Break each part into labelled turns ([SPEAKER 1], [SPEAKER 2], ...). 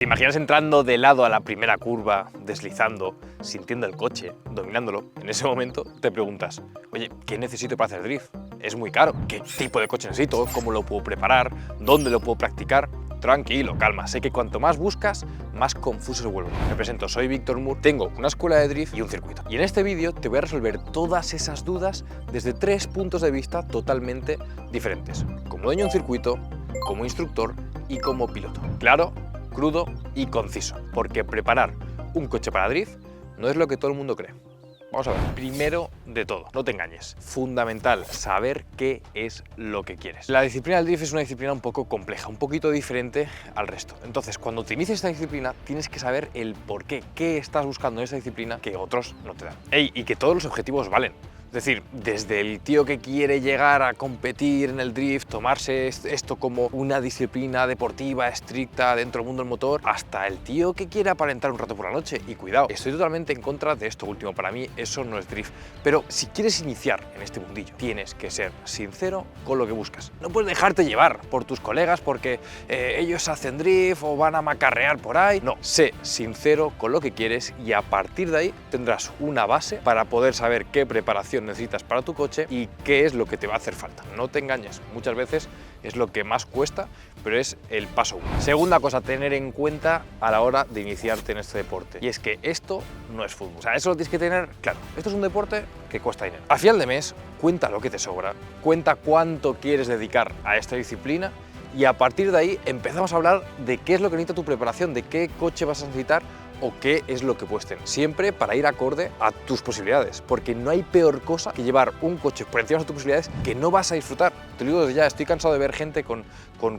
[SPEAKER 1] ¿Te imaginas entrando de lado a la primera curva, deslizando, sintiendo el coche, dominándolo? En ese momento te preguntas, oye, ¿qué necesito para hacer drift? Es muy caro. ¿Qué tipo de coche necesito? ¿Cómo lo puedo preparar? ¿Dónde lo puedo practicar? Tranquilo, calma. Sé que cuanto más buscas, más confuso se vuelve. Me presento, soy Víctor Moore, tengo una escuela de drift y un circuito. Y en este vídeo te voy a resolver todas esas dudas desde 3 puntos de vista totalmente diferentes. Como dueño de un circuito, como instructor y como piloto. Claro, crudo y conciso, porque preparar un coche para drift no es lo que todo el mundo cree. Vamos a ver, primero de todo, no te engañes, fundamental saber qué es lo que quieres. La disciplina del drift es una disciplina un poco compleja, un poquito diferente al resto. Entonces, cuando te inicies esta disciplina, tienes que saber el por qué estás buscando en esa disciplina que otros no te dan. Y que todos los objetivos valen. Es decir, desde el tío que quiere llegar a competir en el drift, tomarse esto como una disciplina deportiva estricta dentro del mundo del motor, hasta el tío que quiere aparentar un rato por la noche. Y cuidado, estoy totalmente en contra de esto último. Para mí eso no es drift. Pero si quieres iniciar en este mundillo, tienes que ser sincero con lo que buscas. No puedes dejarte llevar por tus colegas porque ellos hacen drift o van a macarrear por ahí. No, sé sincero con lo que quieres y a partir de ahí tendrás una base para poder saber qué preparación necesitas para tu coche y qué es lo que te va a hacer falta. No te engañes, muchas veces es lo que más cuesta, pero es el paso 1. Segunda cosa a tener en cuenta a la hora de iniciarte en este deporte, y es que esto no es fútbol. O sea, eso lo tienes que tener claro. Esto es un deporte que cuesta dinero. A final de mes, cuenta lo que te sobra, cuenta cuánto quieres dedicar a esta disciplina y a partir de ahí empezamos a hablar de qué es lo que necesita tu preparación, de qué coche vas a necesitar o qué es lo que puedes tener. Siempre para ir acorde a tus posibilidades, porque no hay peor cosa que llevar un coche por encima de tus posibilidades que no vas a disfrutar. Te lo digo desde ya, estoy cansado de ver gente con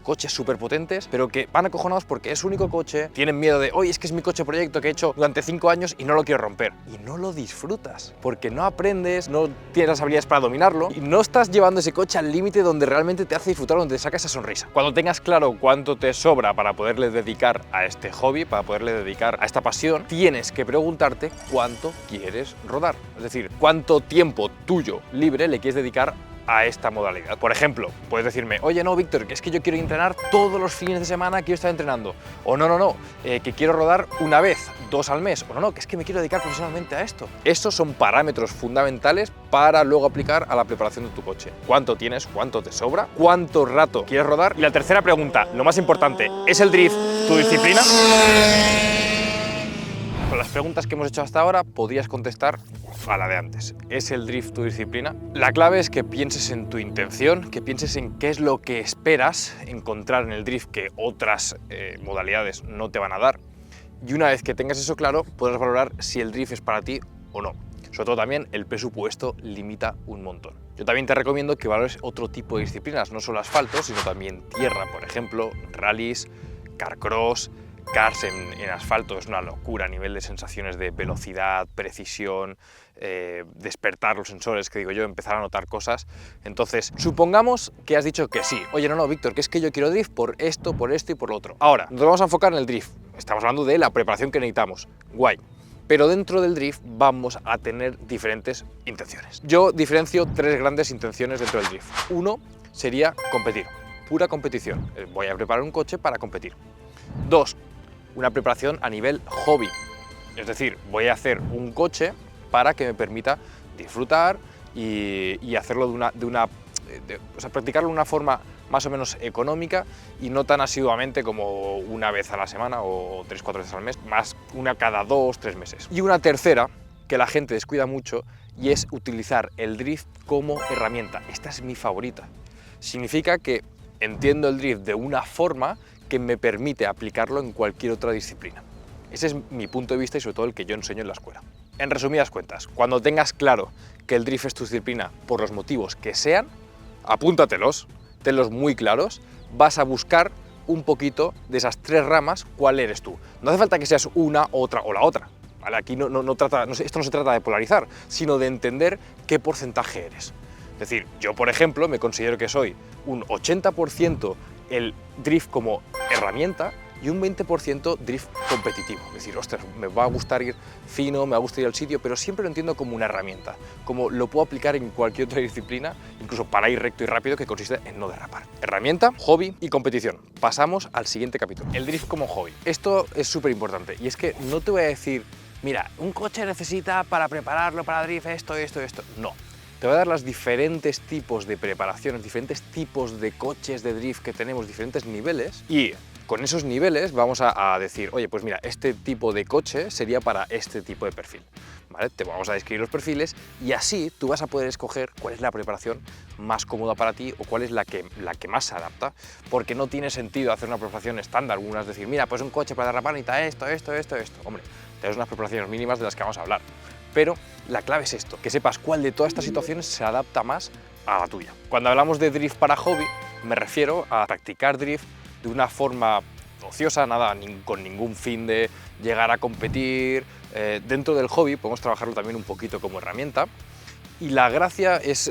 [SPEAKER 1] coches súper potentes, pero que van acojonados porque es su único coche, tienen miedo de, oye, es que es mi coche proyecto que he hecho durante 5 años y no lo quiero romper. Y no lo disfrutas, porque no aprendes, no tienes las habilidades para dominarlo y no estás llevando ese coche al límite donde realmente te hace disfrutar, donde te saca esa sonrisa. Cuando tengas claro cuánto te sobra para poderle dedicar a este hobby, para poderle dedicar a esta pasión, tienes que preguntarte cuánto quieres rodar. Es decir, cuánto tiempo tuyo libre le quieres dedicar a esta modalidad. Por ejemplo, puedes decirme, oye, no, Víctor, que es que yo quiero entrenar todos los fines de semana, quiero estar entrenando. O no, que quiero rodar una vez, 2 al mes. O no, que es que me quiero dedicar profesionalmente a esto. Estos son parámetros fundamentales para luego aplicar a la preparación de tu coche. ¿Cuánto tienes? ¿Cuánto te sobra? ¿Cuánto rato quieres rodar? Y la tercera pregunta, lo más importante, ¿es el drift tu disciplina? Con las preguntas que hemos hecho hasta ahora podrías contestar a la de antes. ¿Es el drift tu disciplina? La clave es que pienses en tu intención, que pienses en qué es lo que esperas encontrar en el drift que otras modalidades no te van a dar. Y una vez que tengas eso claro, podrás valorar si el drift es para ti o no. Sobre todo también el presupuesto limita un montón. Yo también te recomiendo que valores otro tipo de disciplinas, no solo asfalto, sino también tierra, por ejemplo, rallies, carcross. Cars en asfalto es una locura a nivel de sensaciones de velocidad, precisión, despertar los sensores, que digo yo, empezar a notar cosas. Entonces, supongamos que has dicho que sí. Oye, no, Víctor, que es que yo quiero drift por esto y por lo otro. Ahora, nos vamos a enfocar en el drift. Estamos hablando de la preparación que necesitamos. Guay. Pero dentro del drift vamos a tener diferentes intenciones. Yo diferencio 3 grandes intenciones dentro del drift. Uno sería competir, pura competición. Voy a preparar un coche para competir. 2, una preparación a nivel hobby, es decir, voy a hacer un coche para que me permita disfrutar y hacerlo o sea, practicarlo de una forma más o menos económica y no tan asiduamente como una vez a la semana o 3-4 veces al mes, más una cada 2-3 meses. Y una tercera, que la gente descuida mucho, y es utilizar el drift como herramienta. Esta es mi favorita. Significa que entiendo el drift de una forma que me permite aplicarlo en cualquier otra disciplina. Ese es mi punto de vista y sobre todo el que yo enseño en la escuela. En resumidas cuentas, cuando tengas claro que el drift es tu disciplina por los motivos que sean, apúntatelos, tenlos muy claros, vas a buscar un poquito de esas 3 ramas cuál eres tú. No hace falta que seas una, otra o la otra. ¿Vale? Aquí esto no se trata de polarizar, sino de entender qué porcentaje eres. Es decir, yo por ejemplo me considero que soy un 80% el drift como herramienta y un 20% y un 20% drift competitivo. Es decir, ostras, me va a gustar ir fino, me va a gustar ir al sitio, pero siempre lo entiendo como una herramienta, como lo puedo aplicar en cualquier otra disciplina, incluso para ir recto y rápido, que consiste en no derrapar. Herramienta, hobby y competición. Pasamos al siguiente capítulo, el drift como hobby. Esto es súper importante y es que no te voy a decir, mira, un coche necesita para prepararlo para drift esto. No. Te voy a dar los diferentes tipos de preparaciones, diferentes tipos de coches de drift que tenemos, diferentes niveles, y con esos niveles vamos a decir, oye, pues mira, este tipo de coche sería para este tipo de perfil, ¿vale? Te vamos a describir los perfiles y así tú vas a poder escoger cuál es la preparación más cómoda para ti o cuál es la que más se adapta, porque no tiene sentido hacer una preparación estándar, algunas decir, mira, pues un coche para derrapar necesita esto. Hombre, tienes unas preparaciones mínimas de las que vamos a hablar. Pero la clave es esto, que sepas cuál de todas estas situaciones se adapta más a la tuya. Cuando hablamos de drift para hobby, me refiero a practicar drift de una forma ociosa, nada, con ningún fin de llegar a competir. Dentro del hobby podemos trabajarlo también un poquito como herramienta. Y la gracia es,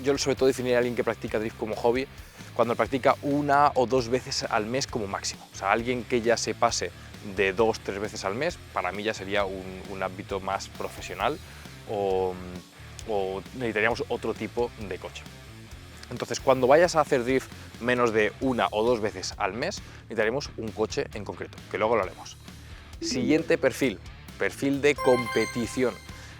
[SPEAKER 1] yo sobre todo definiría a alguien que practica drift como hobby, cuando practica 1 o 2 veces al mes como máximo. O sea, alguien que ya se pase de 2 o 3 veces al mes, para mí ya sería un ámbito más profesional o necesitaríamos otro tipo de coche. Entonces, cuando vayas a hacer drift menos de 1 o 2 veces al mes, necesitaremos un coche en concreto, que luego lo haremos. Siguiente perfil, perfil de competición.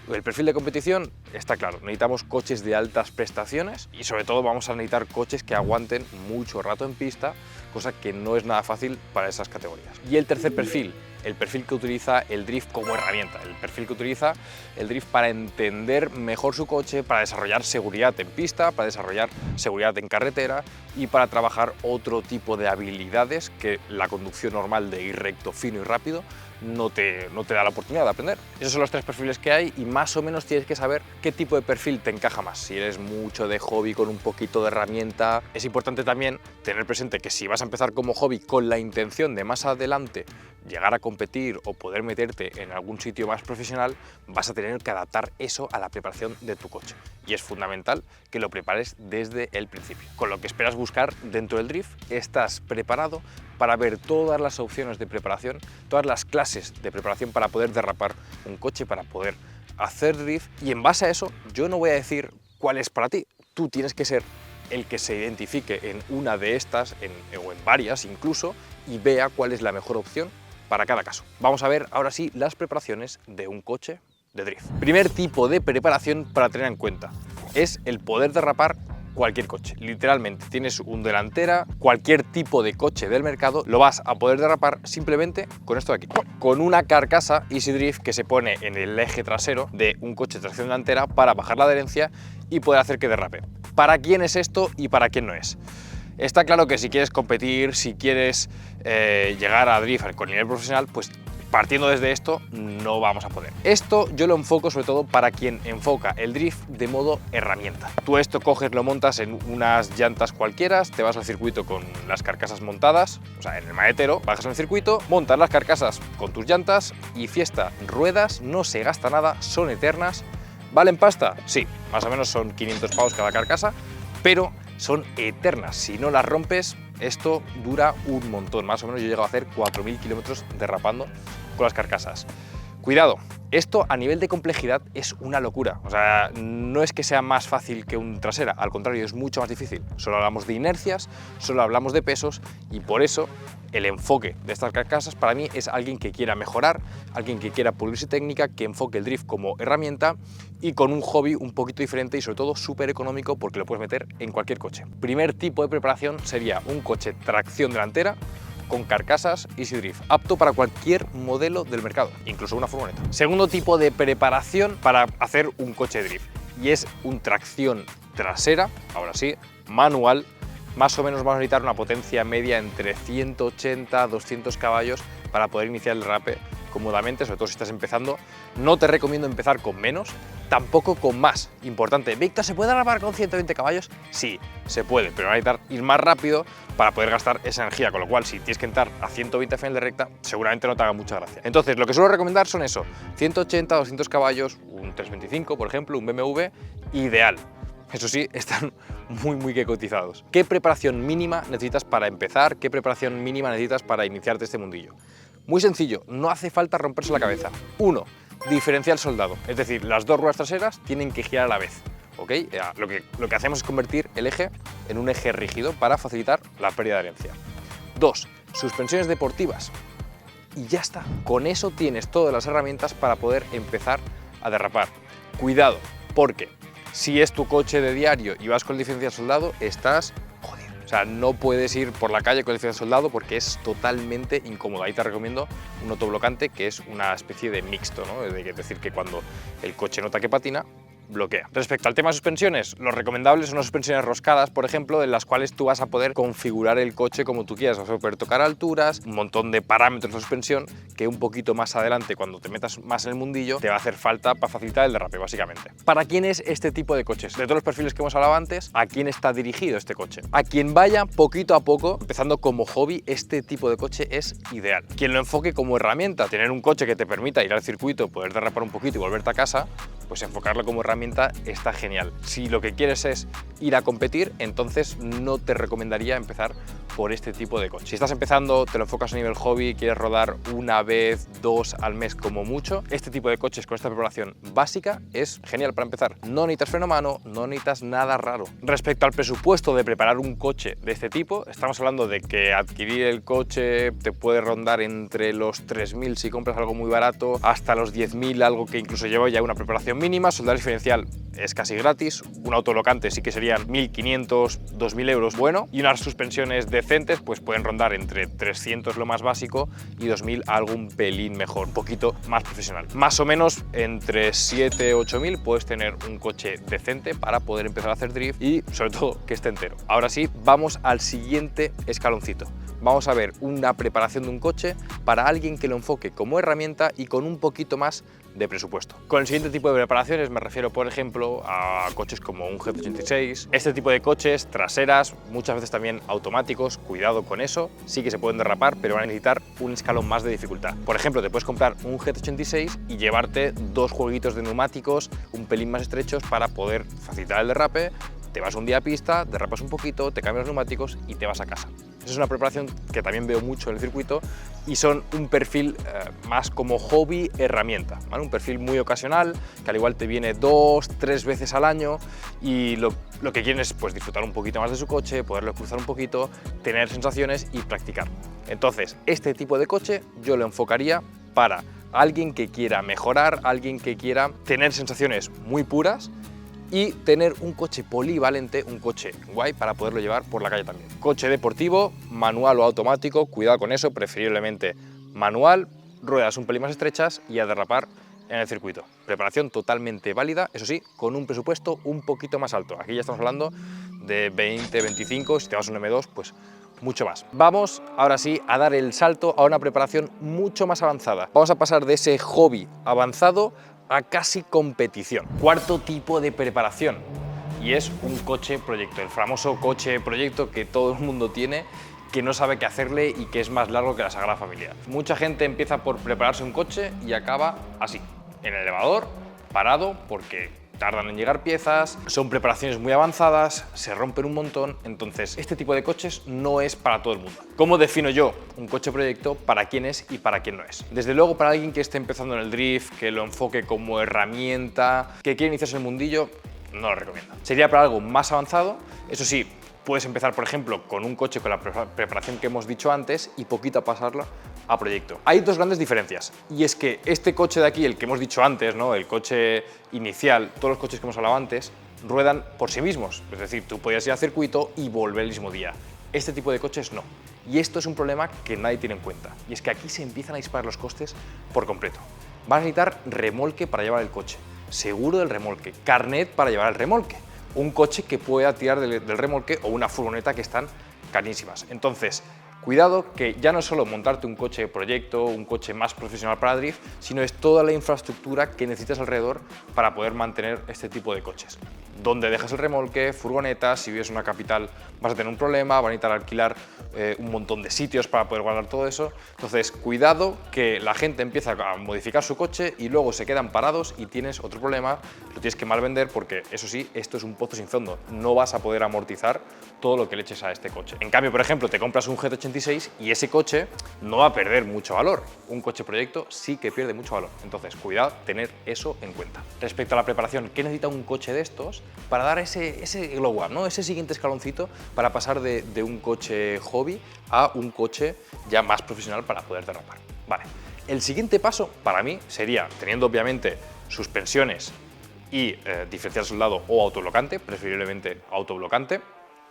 [SPEAKER 1] El perfil de competición está claro, necesitamos coches de altas prestaciones y sobre todo vamos a necesitar coches que aguanten mucho rato en pista, cosa que no es nada fácil para esas categorías. Y el tercer perfil, el perfil que utiliza el drift como herramienta, el perfil que utiliza el drift para entender mejor su coche, para desarrollar seguridad en pista, para desarrollar seguridad en carretera y para trabajar otro tipo de habilidades que la conducción normal de ir recto, fino y rápido no te da la oportunidad de aprender. Esos son los 3 perfiles que hay y más o menos tienes que saber qué tipo de perfil te encaja más. Si eres mucho de hobby con un poquito de herramienta, es importante también tener presente que si vas a empezar como hobby con la intención de más adelante llegar a competir o poder meterte en algún sitio más profesional, vas a tener que adaptar eso a la preparación de tu coche. Y es fundamental que lo prepares desde el principio. Con lo que esperas buscar dentro del drift, estás preparado para ver todas las opciones de preparación, todas las clases de preparación para poder derrapar un coche, para poder hacer drift. Y en base a eso, yo no voy a decir cuál es para ti. Tú tienes que ser el que se identifique en una de estas, o en varias incluso, y vea cuál es la mejor opción para cada caso. Vamos a ver ahora sí las preparaciones de un coche de drift. Primer tipo de preparación para tener en cuenta es el poder derrapar cualquier coche. Literalmente, tienes un delantera, cualquier tipo de coche del mercado, lo vas a poder derrapar simplemente con esto de aquí, con una carcasa Easy Drift que se pone en el eje trasero de un coche de tracción delantera para bajar la adherencia y poder hacer que derrape. ¿Para quién es esto y para quién no es? Está claro que si quieres competir, si quieres llegar a drift con nivel profesional, pues partiendo desde esto no vamos a poder. Esto yo lo enfoco sobre todo para quien enfoca el drift de modo herramienta. Tú esto coges, lo montas en unas llantas cualquiera, te vas al circuito con las carcasas montadas, o sea, en el maletero, bajas en el circuito, montas las carcasas con tus llantas y fiesta, ruedas, no se gasta nada, son eternas. ¿Valen pasta? Sí, más o menos son 500 pavos cada carcasa, pero son eternas. Si no las rompes, esto dura un montón. Más o menos yo he llegado a hacer 4.000 kilómetros derrapando con las carcasas. Cuidado, esto a nivel de complejidad es una locura. O sea, no es que sea más fácil que un trasera, al contrario, es mucho más difícil. Solo hablamos de inercias, solo hablamos de pesos y por eso el enfoque de estas carcasas para mí es alguien que quiera mejorar, alguien que quiera pulir su técnica, que enfoque el drift como herramienta y con un hobby un poquito diferente y sobre todo súper económico porque lo puedes meter en cualquier coche. Primer tipo de preparación sería un coche tracción delantera con carcasas Easy Drift, apto para cualquier modelo del mercado, incluso una furgoneta. Segundo tipo de preparación para hacer un coche drift y es un tracción trasera, ahora sí, manual. Más o menos vamos a necesitar una potencia media entre 180 y 200 caballos para poder iniciar el derrape cómodamente, sobre todo si estás empezando. No te recomiendo empezar con menos, tampoco con más. Importante, Víctor, ¿se puede derrapar con 120 caballos? Sí, se puede, pero va a necesitar ir más rápido para poder gastar esa energía, con lo cual si tienes que entrar a 120 final de recta, seguramente no te haga mucha gracia. Entonces, lo que suelo recomendar son eso, 180, 200 caballos, un 325, por ejemplo, un BMW, ideal. Eso sí, están muy que cotizados. ¿Qué preparación mínima necesitas para empezar? ¿Qué preparación mínima necesitas para iniciarte este mundillo? Muy sencillo, no hace falta romperse la cabeza. 1. Diferencial soldado, es decir, las dos ruedas traseras tienen que girar a la vez. ¿Ok? Lo que hacemos es convertir el eje en un eje rígido para facilitar la pérdida de herencia. 2. Suspensiones deportivas. Y ya está, con eso tienes todas las herramientas para poder empezar a derrapar. Cuidado, porque si es tu coche de diario y vas con el diferencial soldado, estás jodido. O sea, no puedes ir por la calle con el diferencial soldado porque es totalmente incómodo. Ahí te recomiendo un autoblocante que es una especie de mixto, ¿no? Es decir, que cuando el coche nota que patina, bloquea. Respecto al tema de suspensiones, lo recomendable son las suspensiones roscadas, por ejemplo, en las cuales tú vas a poder configurar el coche como tú quieras, vas a poder tocar alturas, un montón de parámetros de suspensión que un poquito más adelante, cuando te metas más en el mundillo, te va a hacer falta para facilitar el derrape, básicamente. ¿Para quién es este tipo de coches? De todos los perfiles que hemos hablado antes, ¿a quién está dirigido este coche? A quien vaya poquito a poco, empezando como hobby, este tipo de coche es ideal. Quien lo enfoque como herramienta, tener un coche que te permita ir al circuito, poder derrapar un poquito y volverte a casa, pues enfocarlo como herramienta está genial. Si lo que quieres es ir a competir, entonces no te recomendaría empezar por este tipo de coche. Si estás empezando, te lo enfocas a nivel hobby, quieres rodar una vez, 2 al mes como mucho, este tipo de coches con esta preparación básica es genial para empezar. No necesitas freno a mano, no necesitas nada raro. Respecto al presupuesto de preparar un coche de este tipo, estamos hablando de que adquirir el coche te puede rondar entre los 3.000 si compras algo muy barato, hasta los 10.000, algo que incluso lleva ya una preparación mínima. Soldar diferencial es casi gratis, un autoblocante sí que serían 1.500, 2.000 euros bueno, y unas suspensiones decentes pues pueden rondar entre 300 lo más básico y 2.000 algo un pelín mejor, un poquito más profesional. Más o menos entre 7 8.000 puedes tener un coche decente para poder empezar a hacer drift y sobre todo que esté entero. Ahora sí, vamos al siguiente escaloncito. Vamos a ver una preparación de un coche para alguien que lo enfoque como herramienta y con un poquito más de presupuesto. Con el siguiente tipo de preparaciones me refiero, por ejemplo, a coches como un GT86. Este tipo de coches traseras, muchas veces también automáticos, cuidado con eso, sí que se pueden derrapar, pero van a necesitar un escalón más de dificultad. Por ejemplo, te puedes comprar un GT86 y llevarte 2 jueguitos de neumáticos un pelín más estrechos para poder facilitar el derrape. Te vas un día a pista, derrapas un poquito, te cambias los neumáticos y te vas a casa. Esa es una preparación que también veo mucho en el circuito y son un perfil más como hobby herramienta, ¿vale? Un perfil muy ocasional, que al igual te viene 2, 3 veces al año y lo que quieren es pues, disfrutar un poquito más de su coche, poderlo cruzar un poquito, tener sensaciones y practicar. Entonces, este tipo de coche yo lo enfocaría para alguien que quiera mejorar, alguien que quiera tener sensaciones muy puras y tener un coche polivalente, un coche guay para poderlo llevar por la calle también. Coche deportivo, manual o automático, cuidado con eso, preferiblemente manual, ruedas un pelín más estrechas y a derrapar en el circuito. Preparación totalmente válida, eso sí, con un presupuesto un poquito más alto. Aquí ya estamos hablando de 20, 25, si te vas a un M2, pues mucho más. Vamos ahora sí a dar el salto a una preparación mucho más avanzada. Vamos a pasar de ese hobby avanzado a casi competición. Cuarto tipo de preparación y es un coche proyecto, el famoso coche proyecto que todo el mundo tiene, que no sabe qué hacerle y que es más largo que la Sagrada Familia. Mucha gente empieza por prepararse un coche y acaba así, en el elevador, parado, porque tardan en llegar piezas, son preparaciones muy avanzadas, se rompen un montón, entonces este tipo de coches no es para todo el mundo. ¿Cómo defino yo un coche proyecto para quién es y para quién no es? Desde luego para alguien que esté empezando en el drift, que lo enfoque como herramienta, que quiere iniciarse en el mundillo, no lo recomiendo. Sería para algo más avanzado, eso sí, puedes empezar por ejemplo con un coche con la preparación que hemos dicho antes y poquito a pasarlo a proyecto. Hay dos grandes diferencias y es que este coche de aquí, el que hemos dicho antes, ¿no? El coche inicial, todos los coches que hemos hablado antes, ruedan por sí mismos, es decir, tú podías ir al circuito y volver el mismo día. Este tipo de coches no. Y esto es un problema que nadie tiene en cuenta y es que aquí se empiezan a disparar los costes por completo. Vas a necesitar remolque para llevar el coche, seguro del remolque, carnet para llevar el remolque, un coche que pueda tirar del remolque o una furgoneta que están carísimas. Entonces, cuidado que ya no es solo montarte un coche de proyecto, un coche más profesional para drift, sino es toda la infraestructura que necesitas alrededor para poder mantener este tipo de coches. dónde dejas el remolque, furgonetas, si vives en una capital vas a tener un problema, van a necesitar alquilar un montón de sitios para poder guardar todo eso. Entonces, cuidado que la gente empieza a modificar su coche y luego se quedan parados y tienes otro problema, lo tienes que mal vender porque, eso sí, esto es un pozo sin fondo, no vas a poder amortizar todo lo que le eches a este coche. En cambio, por ejemplo, te compras un GT86 y ese coche no va a perder mucho valor. Un coche proyecto sí que pierde mucho valor. Entonces, cuidado, tener eso en cuenta. Respecto a la preparación, ¿qué necesita un coche de estos para dar ese glow up, ¿no? Ese siguiente escaloncito para pasar de un coche hobby a un coche ya más profesional para poder derrapar? Vale, el siguiente paso para mí sería, teniendo obviamente suspensiones y diferencial soldado o autoblocante, preferiblemente autoblocante,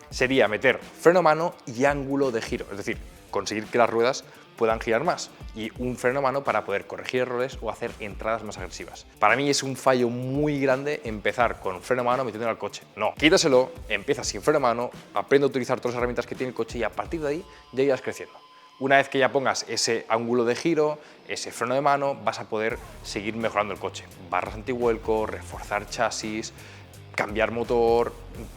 [SPEAKER 1] sería meter freno a mano y ángulo de giro, es decir, conseguir que las ruedas puedan girar más y un freno a mano para poder corregir errores o hacer entradas más agresivas. Para mí es un fallo muy grande empezar con freno a mano metiéndolo al coche. No, quítaselo, empieza sin freno a mano, aprende a utilizar todas las herramientas que tiene el coche y a partir de ahí ya irás creciendo. Una vez que ya pongas ese ángulo de giro, ese freno de mano, vas a poder seguir mejorando el coche. Barras antivuelco, reforzar chasis, cambiar motor,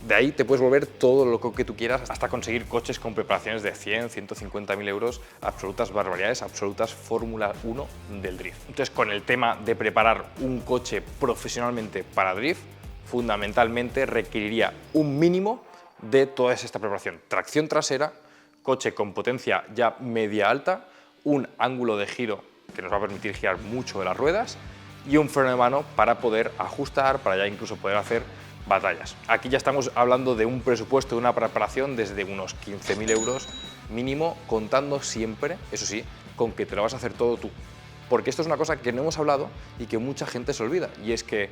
[SPEAKER 1] de ahí te puedes volver todo lo que tú quieras hasta conseguir coches con preparaciones de 100, 150.000 euros, absolutas barbaridades, absolutas Fórmula 1 del drift. Entonces, con el tema de preparar un coche profesionalmente para drift, fundamentalmente requeriría un mínimo de toda esta preparación. Tracción trasera, coche con potencia ya media alta, un ángulo de giro que nos va a permitir girar mucho de las ruedas y un freno de mano para poder ajustar, para ya incluso poder hacer batallas. Aquí ya estamos hablando de un presupuesto, de una preparación desde unos 15.000 euros mínimo, contando siempre, eso sí, con que te lo vas a hacer todo tú. Porque esto es una cosa que no hemos hablado y que mucha gente se olvida, y es que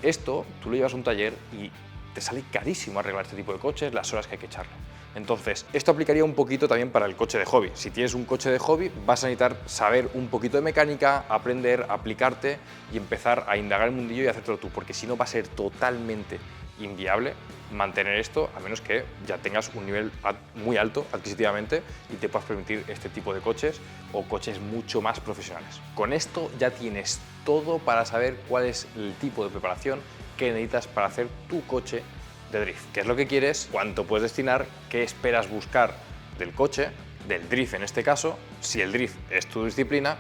[SPEAKER 1] esto tú lo llevas a un taller y te sale carísimo arreglar este tipo de coches, las horas que hay que echarle. Entonces, esto aplicaría un poquito también para el coche de hobby. Si tienes un coche de hobby, vas a necesitar saber un poquito de mecánica, aprender, aplicarte y empezar a indagar el mundillo y hacértelo tú, porque si no va a ser totalmente inviable mantener esto, a menos que ya tengas un nivel muy alto adquisitivamente y te puedas permitir este tipo de coches o coches mucho más profesionales. Con esto ya tienes todo para saber cuál es el tipo de preparación que necesitas para hacer tu coche de drift. ¿Qué es lo que quieres? ¿Cuánto puedes destinar? ¿Qué esperas buscar del coche? Del drift en este caso, si el drift es tu disciplina.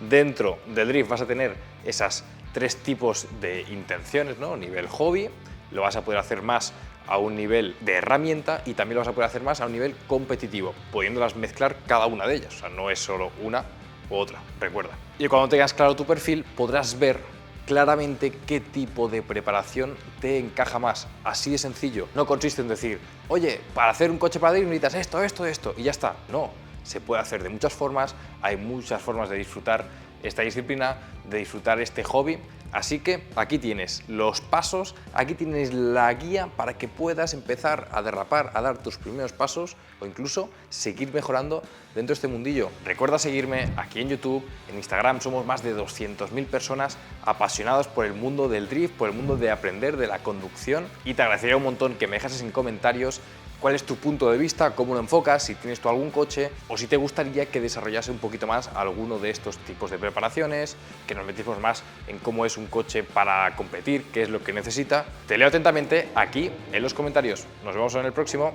[SPEAKER 1] Dentro del drift vas a tener esas tres tipos de intenciones, ¿no? Nivel hobby, lo vas a poder hacer más a un nivel de herramienta y también lo vas a poder hacer más a un nivel competitivo, pudiéndolas mezclar cada una de ellas. O sea, no es solo una u otra, recuerda. Y cuando tengas claro tu perfil, podrás ver claramente qué tipo de preparación te encaja más. Así de sencillo. No consiste en decir, oye, para hacer un coche para drift necesitas esto, esto, esto, y ya está. No, se puede hacer de muchas formas, hay muchas formas de disfrutar esta disciplina, de disfrutar este hobby. Así que aquí tienes los pasos, aquí tienes la guía para que puedas empezar a derrapar, a dar tus primeros pasos o incluso seguir mejorando dentro de este mundillo. Recuerda seguirme aquí en YouTube, en Instagram somos más de 200.000 personas apasionadas por el mundo del drift, por el mundo de aprender, de la conducción, y te agradecería un montón que me dejases en comentarios cuál es tu punto de vista, cómo lo enfocas, si tienes tú algún coche o si te gustaría que desarrollase un poquito más alguno de estos tipos de preparaciones, que nos metamos más en cómo es un coche para competir, qué es lo que necesita. Te leo atentamente aquí en los comentarios. Nos vemos en el próximo.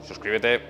[SPEAKER 1] Suscríbete.